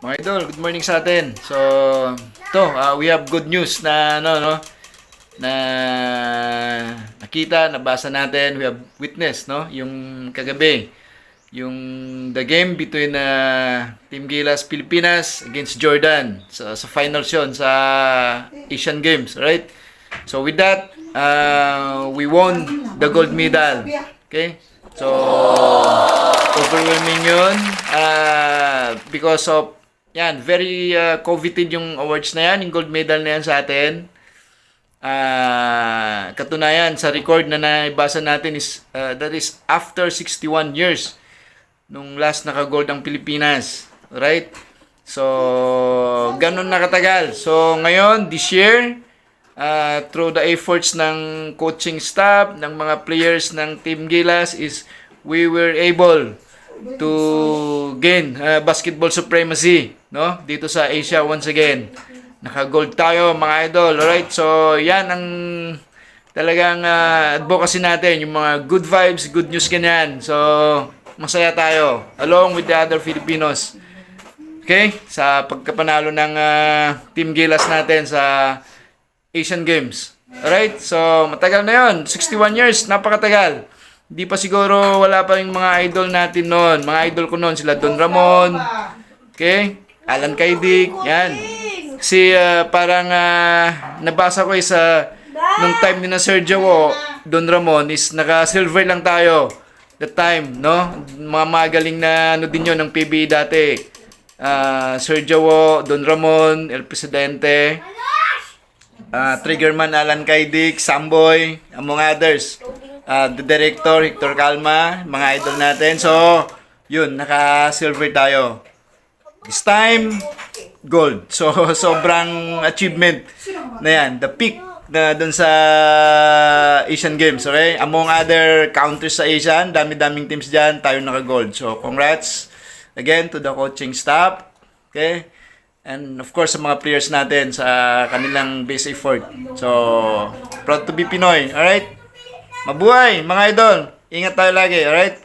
Mga idol, good morning sa atin. So, we have good news na na nakita, nabasa natin, we have witness, yung kagabi, yung the game between Team Gilas Pilipinas against Jordan sa finals yun sa Asian Games, right? So with that, we won the gold medal. Okay? So overwhelming yun because of very coveted yung awards na yan, yung gold medal na yan sa atin. Katunayan sa record na naibasa natin is that is after 61 years nung last naka-gold ang Pilipinas, right? So ganun nakatagal. So ngayon this year, through the efforts ng coaching staff, ng mga players ng Team Gilas, is we were able to gain basketball supremacy, dito sa Asia once again. Naka-gold tayo, mga idol. Alright, so yan ang talagang advocacy natin, yung mga good vibes, good news ganyan. So masaya tayo along with the other Filipinos, okay, sa pagkapanalo ng Team Gilas natin sa Asian Games. Alright, so matagal na yon, 61 years, napakatagal. Di pa siguro, wala pa yung mga idol natin noon. Mga idol ko noon, sila Don Ramon, okay, Alan Kaidik, yan. Kasi parang nabasa ko isa, nung time ni na Sergio Don Ramon is naka-silver lang tayo. That time, mga magaling na din yun ng PBA dati. Sergio Don Ramon, El Presidente, Triggerman Alan Kaidik, Samboy, among others. The director, Hector Calma, mga idol natin. So, yun, naka-silver tayo. This time, gold. So, sobrang achievement na yan. The peak na dun sa Asian Games, okay? Among other countries sa Asian, dami-daming teams dyan, tayo naka-gold. So, congrats again to the coaching staff, okay? And of course, sa mga players natin sa kanilang best effort. So, proud to be Pinoy, alright? Mabuhay, mga idol. Ingat tayo lagi, alright?